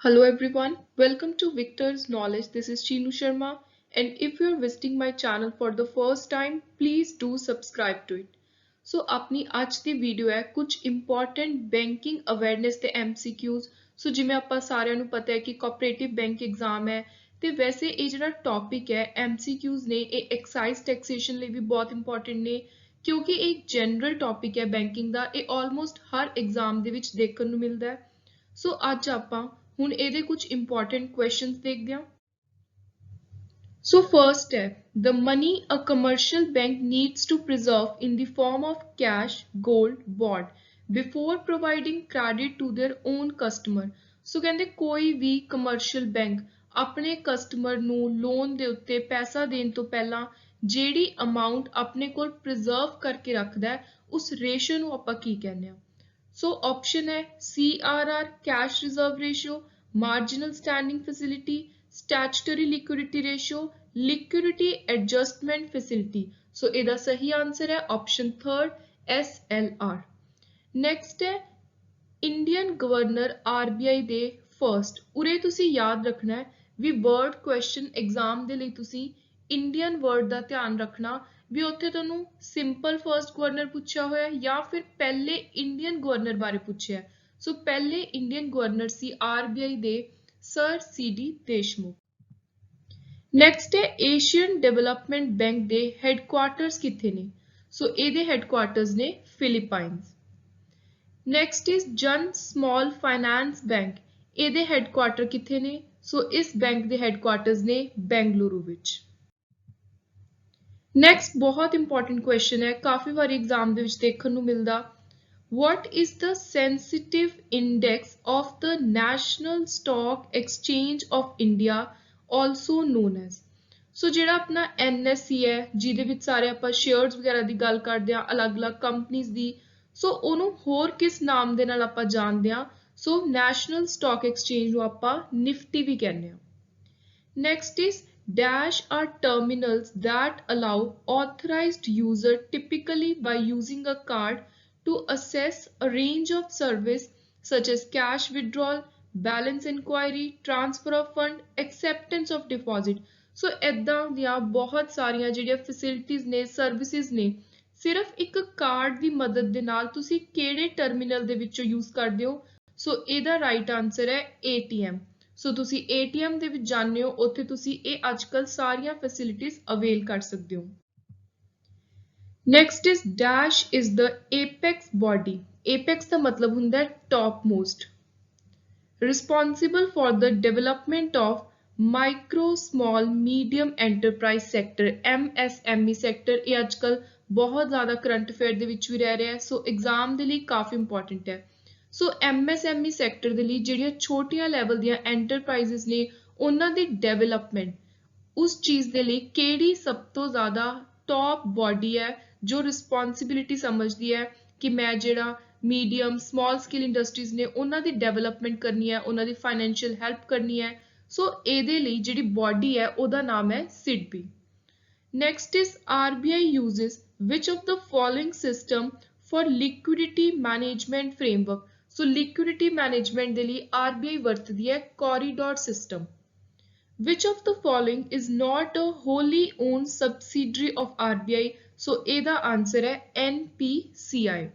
Hello everyone, welcome to Victor's Knowledge. This is Chinu Sharma, and if you're visiting my channel for the first time, please do subscribe to it. ਸੋ ਆਪਣੀ ਅੱਜ ਦੀ video ਹੈ ਕੁਝ important banking awareness ਤੇ MCQs. ਸੋ ਜਿਵੇਂ ਆਪਾਂ ਸਾਰਿਆਂ ਨੂੰ ਪਤਾ ਹੈ ਕਿ ਕੋਆਪਰੇਟਿਵ ਬੈਂਕ ਐਗਜ਼ਾਮ ਹੈ ਤੇ ਵੈਸੇ ਇਹ ਜਿਹੜਾ ਟੌਪਿਕ ਹੈ ਐਮਸੀਕਿਊਜ਼ ਨੇ ਇਹ ਐਕਸਾਈਜ਼ ਟੈਕਸੇਸ਼ਨ ਲਈ ਵੀ ਬਹੁਤ ਇੰਪੋਰਟੈਂਟ ਨੇ ਕਿਉਂਕਿ ਇਹ ਇੱਕ ਜਨਰਲ ਟੌਪਿਕ ਹੈ ਬੈਂਕਿੰਗ ਦਾ। ਇਹ ਆਲਮੋਸਟ ਹਰ ਐਗਜ਼ਾਮ ਦੇ ਵਿੱਚ ਦੇਖਣ ਨੂੰ ਮਿਲਦਾ ਹੈ। ਸੋ ਅੱਜ ਆਪਾਂ ਹੁਣ ਇਹਦੇ ਕੁਝ ਇੰਪੋਰਟੈਂਟ ਕੁਐਸਚਨਸ ਦੇਖਦੇ ਹਾਂ। So first step, the money a commercial bank needs to preserve in the form of cash, gold, bond before providing credit to their own customer. So ਕਹਿੰਦੇ ਕੋਈ ਵੀ commercial bank ਆਪਣੇ ਕਸਟਮਰ ਨੂੰ loan ਦੇ ਉੱਤੇ ਪੈਸਾ ਦੇਣ ਤੋਂ ਪਹਿਲਾਂ ਜਿਹੜੀ ਅਮਾਉਂਟ ਆਪਣੇ ਕੋਲ ਪ੍ਰੀਜ਼ਰਵ ਕਰਕੇ ਰੱਖਦਾ ਹੈ ਉਸ ਰੇਸ਼ੋ ਨੂੰ ਆਪਾਂ ਕੀ ਕਹਿੰਦੇ ਆ। ਸੋ ਆਪਸ਼ਨ ਹੈ CRR cash reserve ratio, marginal standing facility, statutory liquidity ratio, liquidity adjustment facility। ਸੋ ਇਹਦਾ ਸਹੀ ਆਨਸਰ ਹੈ ਆਪਸ਼ਨ 3rd SLR। ਨੈਕਸਟ ਹੈ ਇੰਡੀਅਨ ਗਵਰਨਰ RBI ਦੇ ਫਰਸਟ। ਉਰੇ ਤੁਸੀਂ ਯਾਦ ਰੱਖਣਾ ਹੈ ਵੀ ਵਰਡ ਕੁਐਸਚਨ ਐਗਜ਼ਾਮ ਦੇ ਲਈ ਤੁਸੀਂ ਇੰਡੀਅਨ ਵਰਡ ਦਾ ਧਿਆਨ ਰੱਖਣਾ ਵੀ ਉੱਥੇ ਤੁਹਾਨੂੰ ਸਿੰਪਲ ਫਰਸਟ ਗਵਰਨਰ ਪੁੱਛਿਆ ਹੋਇਆ ਜਾਂ ਫਿਰ ਪਹਿਲੇ ਇੰਡੀਅਨ ਗਵਰਨਰ ਬਾਰੇ ਪੁੱਛਿਆ। ਸੋ ਪਹਿਲੇ ਇੰਡੀਅਨ ਗਵਰਨਰ ਸੀ RBI ਦੇ ਸਰ CD ਦੇਸ਼ਮੁਖ। ਨੈਕਸਟ ਹੈ ਏਸ਼ੀਅਨ ਡਿਵੈਲਪਮੈਂਟ ਬੈਂਕ ਦੇ ਹੈੱਡਕੁਆਰਟਰਸ ਕਿੱਥੇ ਨੇ। ਸੋ ਇਹਦੇ ਹੈੱਡਕੁਆਰਟਰਸ ਨੇ ਫਿਲੀਪਾਈਨਸ। ਨੈਕਸਟ ਇਜ਼ ਜਨ ਸਮਾਲ ਫਾਈਨਾਂਸ ਬੈਂਕ, ਇਹਦੇ ਹੈੱਡਕੁਆਰਟਰ ਕਿੱਥੇ ਨੇ। ਸੋ ਇਸ ਬੈਂਕ ਦੇ ਹੈੱਡਕੁਆਰਟਰਸ ਨੇ ਬੈਂਗਲੁਰੂ ਵਿੱਚ। ਨੈਕਸਟ ਬਹੁਤ ਇੰਪੋਰਟੈਂਟ ਕੁਐਸਚਨ ਹੈ, ਕਾਫੀ ਵਾਰੀ ਐਗਜ਼ਾਮ ਦੇ ਵਿੱਚ ਦੇਖਣ ਨੂੰ ਮਿਲਦਾ। What is the sensitive index of the National Stock Exchange of India, also known as? ਸੋ ਜਿਹੜਾ ਆਪਣਾ NSE ਹੈ ਜਿਹਦੇ ਵਿੱਚ ਸਾਰੇ ਆਪਾਂ ਸ਼ੇਅਰਸ ਵਗੈਰਾ ਦੀ ਗੱਲ ਕਰਦੇ ਹਾਂ ਅਲੱਗ-ਅਲੱਗ ਕੰਪਨੀਆਂ ਦੀ, ਸੋ ਉਹਨੂੰ ਹੋਰ ਕਿਸ ਨਾਮ ਦੇ ਨਾਲ ਆਪਾਂ ਜਾਣਦੇ ਹਾਂ। ਸੋ ਨੈਸ਼ਨਲ ਸਟਾਕ ਐਕਸਚੇਂਜ ਨੂੰ ਆਪਾਂ ਨਿਫਟੀ ਵੀ ਕਹਿੰਦੇ ਹਾਂ। Next is dash are terminals that allow authorized user typically by using a card to access a range of service such as cash withdrawal, balance inquiry, transfer of fund, acceptance of deposit। ਸੋ ਇੱਦਾਂ ਦੀਆਂ ਬਹੁਤ ਸਾਰੀਆਂ ਜਿਹੜੀਆਂ facilities ਨੇ services ਨੇ ਸਿਰਫ ਇੱਕ card ਦੀ ਮਦਦ ਦੇ ਨਾਲ ਤੁਸੀਂ ਕਿਹੜੇ ਟਰਮੀਨਲ ਦੇ ਵਿੱਚੋਂ ਯੂਜ਼ ਕਰਦੇ ਹੋ। ਸੋ ਇਹਦਾ ਰਾਈਟ ਆਨਸਰ ਹੈ ATM। ਸੋ ਤੁਸੀਂ ATM ਦੇ ਵਿੱਚ ਜਾਂਦੇ ਹੋ ਉੱਥੇ ਤੁਸੀਂ ਇਹ ਅੱਜਕੱਲ ਸਾਰੀਆਂ ਫੈਸਿਲਿਟੀਜ਼ ਅਵੇਲ ਕਰ ਸਕਦੇ ਹੋ। Next is dash is the apex body। Apex ਦਾ ਮਤਲਬ ਹੁੰਦਾ ਹੈ top most. Responsible for the development of micro small medium enterprise sector MSME sector। ਇਹ ਅੱਜਕੱਲ ਬਹੁਤ ਜ਼ਿਆਦਾ ਕਰੰਟ ਅਫੇਅਰ ਦੇ ਵਿੱਚ ਵੀ ਰਹਿ ਰਿਹਾ ਹੈ, ਸੋ ਐਗਜ਼ਾਮ ਦੇ ਲਈ ਕਾਫੀ ਇੰਪੋਰਟੈਂਟ ਹੈ। ਸੋ MSME ਸੈਕਟਰ ਦੇ ਲਈ ਜਿਹੜੀਆਂ ਛੋਟੀਆਂ ਲੈਵਲ ਦੀਆਂ ਐਂਟਰਪ੍ਰਾਈਜ਼ਸ ਨੇ ਉਹਨਾਂ ਦੀ ਡਿਵੈਲਪਮੈਂਟ ਉਸ ਚੀਜ਼ ਦੇ ਲਈ ਕਿਹੜੀ ਸਭ ਤੋਂ ਜ਼ਿਆਦਾ ਟੌਪ ਬਾਡੀ ਹੈ ਜੋ ਰਿਸਪੌਂਸਿਬਿਲਿਟੀ ਸਮਝਦੀ ਹੈ ਕਿ ਮੈਂ ਜਿਹੜਾ ਮੀਡੀਅਮ ਸਮਾਲ ਸਕੇਲ ਇੰਡਸਟਰੀਜ਼ ਨੇ ਉਹਨਾਂ ਦੀ ਡਿਵੈਲਪਮੈਂਟ ਕਰਨੀ ਹੈ, ਉਹਨਾਂ ਦੀ ਫਾਈਨੈਂਸ਼ੀਅਲ ਹੈਲਪ ਕਰਨੀ ਹੈ। ਸੋ ਇਹਦੇ ਲਈ ਜਿਹੜੀ ਬਾਡੀ ਹੈ ਉਹਦਾ ਨਾਮ ਹੈ SIDBI। Next is RBI uses which of the following system for liquidity management framework। So liquidity management ਦੇ ਲਈ RBI ਵਰਤਦੀ ਹੈ corridor system। Which of the following is not a wholly owned subsidiary of RBI? ਸੋ ਇਹਦਾ answer ਹੈ NPCI।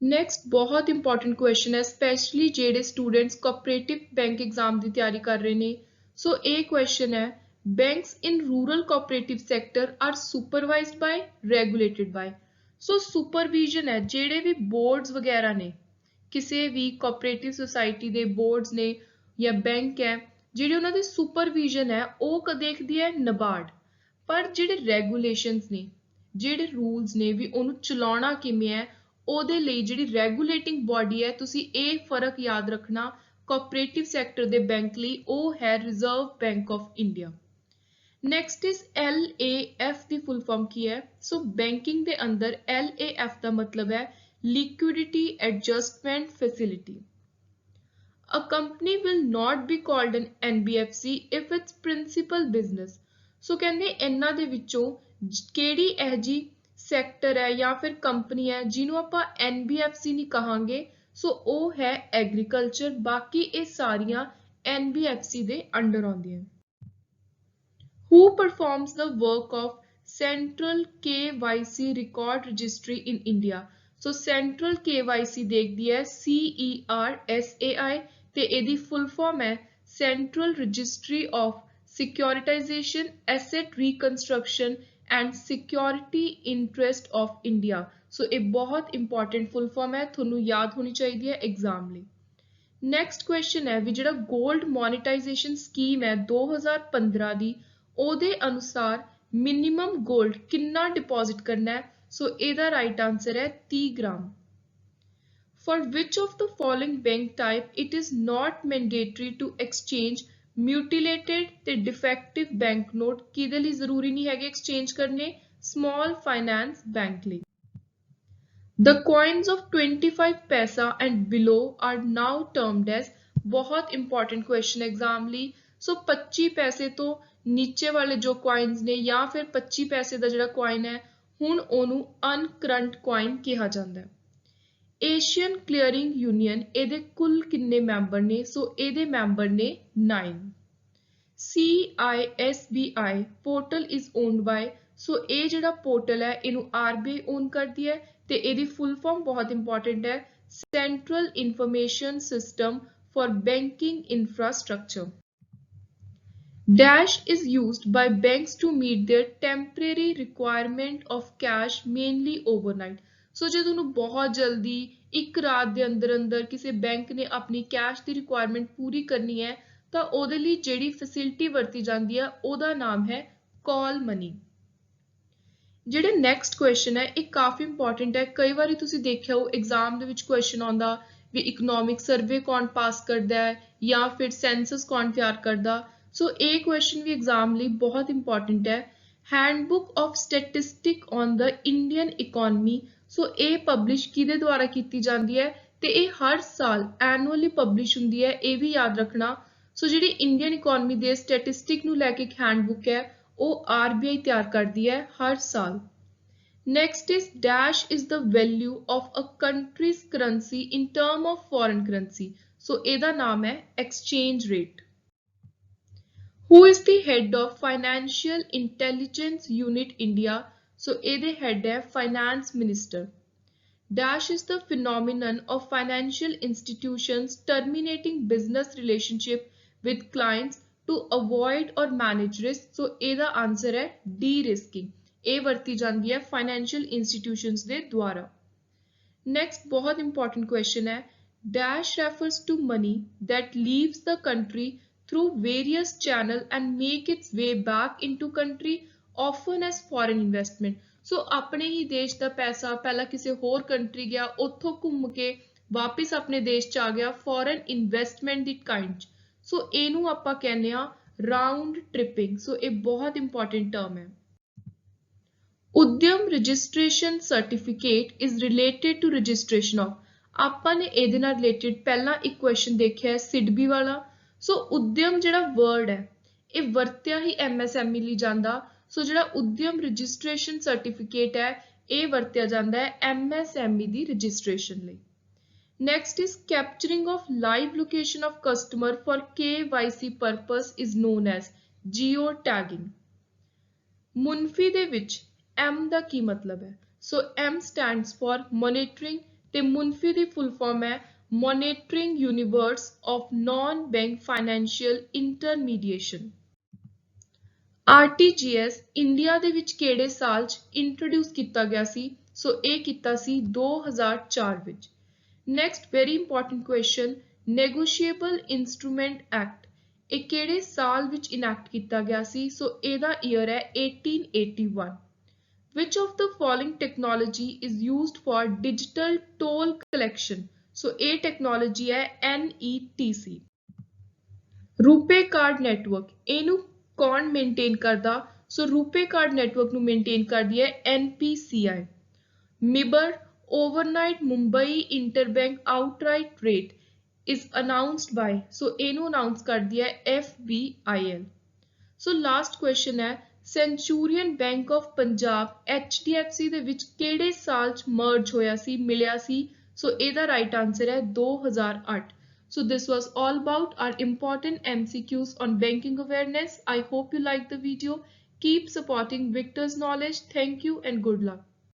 Next ਬਹੁਤ important question ਹੈ specially ਜਿਹੜੇ students cooperative bank exam ਦੀ ਤਿਆਰੀ ਕਰ ਰਹੇ ਨੇ। ਸੋ ਇਹ ਕੁਐਸਚਨ ਹੈ banks in rural cooperative sector are supervised by, regulated by। So supervision ਹੈ ਜਿਹੜੇ ਵੀ ਬੋਰਡਸ ਵਗੈਰਾ ਨੇ ਕਿਸੇ ਵੀ ਕੋਆਪਰੇਟਿਵ ਸੁਸਾਇਟੀ ਦੇ ਬੋਰਡਸ ਨੇ ਜਾਂ ਬੈਂਕ ਹੈ ਜਿਹੜੀ ਉਹਨਾਂ ਦੀ ਸੁਪਰਵੀਜ਼ਨ ਹੈ ਉਹ ਦੇਖਦੀ ਹੈ NABARD। ਪਰ ਜਿਹੜੇ ਰੈਗੂਲੇਸ਼ਨਸ ਨੇ ਜਿਹੜੇ ਰੂਲਸ ਨੇ ਵੀ ਉਹਨੂੰ ਚਲਾਉਣਾ ਕਿਵੇਂ ਹੈ ਉਹਦੇ ਲਈ ਜਿਹੜੀ ਰੈਗੂਲੇਟਿੰਗ ਬਾਡੀ ਹੈ ਤੁਸੀਂ ਇਹ ਫਰਕ ਯਾਦ ਰੱਖਣਾ ਕੋਆਪਰੇਟਿਵ ਸੈਕਟਰ ਦੇ ਬੈਂਕ ਲਈ ਉਹ ਹੈ reserve bank of India. Next is LAF ਦੀ ਫੁੱਲ ਫਾਰਮ ਕੀ ਹੈ। ਸੋ ਬੈਂਕਿੰਗ ਦੇ ਅੰਦਰ LAF ਦਾ ਮਤਲਬ ਹੈ liquidity adjustment facility. A company will not be called an NBFC if its principal business। ਸੋ ਕਹਿੰਦੇ ਇਹਨਾਂ ਦੇ ਵਿੱਚੋਂ ਕਿਹੜੀ ਇਹ ਜੀ ਸੈਕਟਰ ਹੈ ਜਾਂ ਫਿਰ ਕੰਪਨੀ ਹੈ ਜਿਹਨੂੰ ਆਪਾਂ NBFC ਨਹੀਂ ਕਹਾਂਗੇ। ਸੋ ਉਹ ਹੈ ਐਗਰੀਕਲਚਰ। ਬਾਕੀ ਇਹ ਸਾਰੀਆਂ NBFC ਦੇ ਅੰਡਰ ਆਉਂਦੀਆਂ। Who performs the work of Central KYC Record Registry in India? So Central KYC देखदी है CERSAI ਤੇ ਇਹਦੀ full form ਹੈ Central Registry of Securitization, Asset Reconstruction and Security Interest of India। So ਇਹ ਬਹੁਤ important full form ਹੈ, ਤੁਹਾਨੂੰ ਯਾਦ ਹੋਣੀ ਚਾਹੀਦੀ ਹੈ exam ਲਈ। ਨੈਕਸਟ ਕੁਐਸਚਨ ਹੈ ਵੀ ਜਿਹੜਾ ਗੋਲਡ ਮੋਨੇਟਾਈਜੇਸ਼ਨ ਸਕੀਮ ਹੈ 2015 ਦੀ, ਉਹਦੇ ਅਨੁਸਾਰ ਮਿਨੀਮਮ ਗੋਲਡ ਕਿੰਨਾ ਡਿਪੋਜ਼ਿਟ ਕਰਨਾ ਹੈ? ਸੋ ਇਹਦਾ ਰਾਈਟ ਆਨਸਰ ਹੈ 30 gram. For which of the following bank type it is not mandatory to exchange mutilated ਤੇ defective banknote? ਕਿਹਦੇ ਲਈ ਜ਼ਰੂਰੀ ਨਹੀਂ ਹੈਗੇ ਐਕਸਚੇਂਜ ਕਰਨੇ? Small finance bank ਲਈ। The coins of 25 paisa and below are now termed as, बहुत important question exam ਲਈ। सो 25 पैसे तो नीचे वाले जो coins ने या फिर 25 पैसे ਦਾ ਜਿਹੜਾ coin ਹੈ ਹੁਣ ਉਹਨੂੰ uncurrent coin ਕਿਹਾ ਜਾਂਦਾ ਹੈ। ਏਸ਼ੀਅਨ ਕਲੀਅਰਿੰਗ ਯੂਨੀਅਨ ਇਹਦੇ ਕੁੱਲ ਕਿੰਨੇ ਮੈਂਬਰ ਨੇ? ਸੋ ਇਹਦੇ ਮੈਂਬਰ ਨੇ 9। CISBI portal is owned by, ਸੋ ਇਹ ਜਿਹੜਾ ਪੋਰਟਲ ਹੈ ਇਹਨੂੰ RBI ਓਨ ਕਰਦੀ ਹੈ ਤੇ ਇਹਦੀ ਫੁੱਲ ਫਾਰਮ ਬਹੁਤ ਇੰਪੋਰਟੈਂਟ ਹੈ central information system for banking infrastructure. Dash is used by banks to meet their temporary requirement of cash mainly overnight। ਸੋ ਜੇ ਤੁਹਾਨੂੰ ਬਹੁਤ ਜਲਦੀ ਇੱਕ ਰਾਤ ਦੇ ਅੰਦਰ ਅੰਦਰ ਕਿਸੇ ਬੈਂਕ ਨੇ ਆਪਣੀ ਕੈਸ਼ ਦੀ ਰਿਕੁਆਇਰਮੈਂਟ ਪੂਰੀ ਕਰਨੀ ਹੈ ਤਾਂ ਉਹਦੇ ਲਈ ਜਿਹੜੀ ਫੈਸਿਲਿਟੀ ਵਰਤੀ ਜਾਂਦੀ ਹੈ ਉਹਦਾ ਨਾਮ ਹੈ ਕਾਲ ਮਨੀ। ਜਿਹੜੇ ਨੈਕਸਟ ਕੁਐਸਚਨ ਹੈ ਇਹ ਕਾਫੀ ਇੰਪੋਰਟੈਂਟ ਹੈ, ਕਈ ਵਾਰੀ ਤੁਸੀਂ ਦੇਖਿਆ ਹੋ ਐਗਜ਼ਾਮ ਦੇ ਵਿੱਚ ਕੁਐਸਚਨ ਆਉਂਦਾ ਵੀ ਇਕਨੋਮਿਕ ਸਰਵੇ ਕੌਣ ਪਾਸ ਕਰਦਾ ਹੈ ਜਾਂ ਫਿਰ ਸੈਂਸਸ ਕੌਣ ਤਿਆਰ ਕਰਦਾ। ਸੋ ਇਹ ਕੁਐਸਚਨ ਵੀ ਐਗਜ਼ਾਮ ਲਈ ਬਹੁਤ ਇੰਪੋਰਟੈਂਟ ਹੈ। Handbook of statistic on the Indian economy, so ਇਹ ਪਬਲਿਸ਼ ਕਿਹਦੇ ਦੁਆਰਾ ਕੀਤੀ ਜਾਂਦੀ ਹੈ ਤੇ ਇਹ ਹਰ ਸਾਲ ਐਨੂਅਲੀ ਪਬਲਿਸ਼ ਹੁੰਦੀ ਹੈ, ਇਹ ਵੀ ਯਾਦ ਰੱਖਣਾ। ਸੋ ਜਿਹੜੀ ਇੰਡੀਅਨ ਇਕੋਨਮੀ ਦੇ ਸਟੈਟਿਸਟਿਕ ਨੂੰ ਲੈ ਕੇ ਇੱਕ ਹੈਂਡਬੁੱਕ ਹੈ ਉਹ RBI ਤਿਆਰ ਕਰਦੀ ਹੈ ਹਰ ਸਾਲ। Next is dash is the value of a country's currency in term of foreign currency। So ਇਹਦਾ ਨਾਮ ਹੈ exchange rate। Who is the head of Financial Intelligence Unit India? So ਇਹਦੇ head ਹੈ finance minister। Dash is the phenomenon of financial institutions terminating business relationship with clients to avoid or manage risk। So ਇਹਦਾ answer ਹੈ de-risking। ਇਹ ਵਰਤੀ ਜਾਂਦੀ ਹੈ financial institutions ਦੇ ਦੁਆਰਾ। ਨੈਕਸਟ ਬਹੁਤ ਇੰਪੋਰਟੈਂਟ ਕੁਐਸਚਨ ਹੈ dash refers to money that leaves the country through various channel and make its way back into country often as foreign investment। ਸੋ ਆਪਣੇ ਹੀ ਦੇਸ਼ ਦਾ ਪੈਸਾ ਪਹਿਲਾਂ ਕਿਸੇ ਹੋਰ ਕੰਟਰੀ ਗਿਆ, ਉੱਥੋਂ ਘੁੰਮ ਕੇ ਵਾਪਿਸ ਆਪਣੇ ਦੇਸ਼ ਚ ਆ ਗਿਆ ਫੋਰਨ ਇਨਵੈਸਟਮੈਂਟ ਦੀ ਕਾਈਂਡ। ਸੋ ਇਹਨੂੰ ਆਪਾਂ ਕਹਿੰਦੇ ਆ ਰਾਉਂਡ ਟ੍ਰਿਪਿੰਗ। ਸੋ ਇਹ ਬਹੁਤ ਇੰਪੋਰਟੈਂਟ ਟਰਮ ਹੈ। Udyam registration certificate is related to registration of, ਆਪਾਂ ਨੇ ਇਹਦੇ ਨਾਲ ਰਿਲੇਟਡ ਪਹਿਲਾਂ ਇੱਕ ਕੁਐਸਚਨ ਦੇਖਿਆ ਹੈ ਸਿਡਬੀ ਵਾਲਾ। ਸੋ ਉਦਯਮ ਜਿਹੜਾ ਵਰਡ ਹੈ ਇਹ ਵਰਤਿਆ ਹੀ MSME ਲਈ ਜਾਂਦਾ। ਸੋ ਜਿਹੜਾ ਉਦਯਮ ਰਜਿਸਟ੍ਰੇਸ਼ਨ ਸਰਟੀਫਿਕੇਟ ਹੈ ਇਹ ਵਰਤਿਆ ਜਾਂਦਾ ਹੈ MSME ਦੀ ਰਜਿਸਟ੍ਰੇਸ਼ਨ ਲਈ। Next is capturing of live location of customer for KYC purpose is non as JIO tagging. ਮੁਨਫੀ ਦੇ ਵਿੱਚ M ਦਾ ਕੀ ਮਤਲਬ ਹੈ? ਸੋ M stands for monitoring ਤੇ ਮੁਨਫੀ ਦੀ ਫੁੱਲ ਫਾਰਮ ਹੈ monitoring universe of non-bank financial intermediation। RTGS India ਦੇ ਵਿੱਚ ਕਿਹੜੇ ਸਾਲ 'ਚ ਇੰਟਰੋਡਿਊਸ ਕੀਤਾ ਗਿਆ ਸੀ? ਸੋ ਇਹ ਕੀਤਾ ਸੀ 2004 ਵਿੱਚ। Next very important question negotiable instrument act ਇਹ ਕਿਹੜੇ ਸਾਲ ਵਿੱਚ ਇਨੈਕਟ ਕੀਤਾ ਗਿਆ ਸੀ? ਸੋ ਇਹਦਾ ਈਅਰ ਹੈ 1881। Which of the following technology is used for digital toll collection? So ਇਹ technology ਹੈ NETC। ਰੂਪੇ ਕਾਰਡ ਨੈਟਵਰਕ ਇਹਨੂੰ ਕੌਣ ਮੇਨਟੇਨ ਕਰਦਾ? ਸੋ ਰੂਪੇ ਕਾਰਡ ਨੈਟਵਰਕ ਨੂੰ ਮੇਨਟੇਨ ਕਰਦੀ ਹੈ NPCI। ਮਿਬਰ overnight Mumbai interbank outright rate is announced by, ਸੋ ਇਹਨੂੰ ਅਨਾਉਂਸ ਕਰਦੀ ਹੈ FBIL। ਸੋ ਲਾਸਟ ਕੁਐਸਚਨ ਹੈ ਸੈਂਚੂਰੀਅਨ ਬੈਂਕ ਆਫ ਪੰਜਾਬ HDFC ਦੇ ਵਿੱਚ ਕਿਹੜੇ ਸਾਲ 'ਚ ਮਰਜ ਹੋਇਆ ਸੀ, ਮਿਲਿਆ ਸੀ? सो ਇਹਦਾ ਰਾਈਟ ਆਨਸਰ ਹੈ 2008। So this was all about our important MCQs on banking awareness. I hope you liked the video. Keep supporting Victor's Knowledge. Thank you and good luck.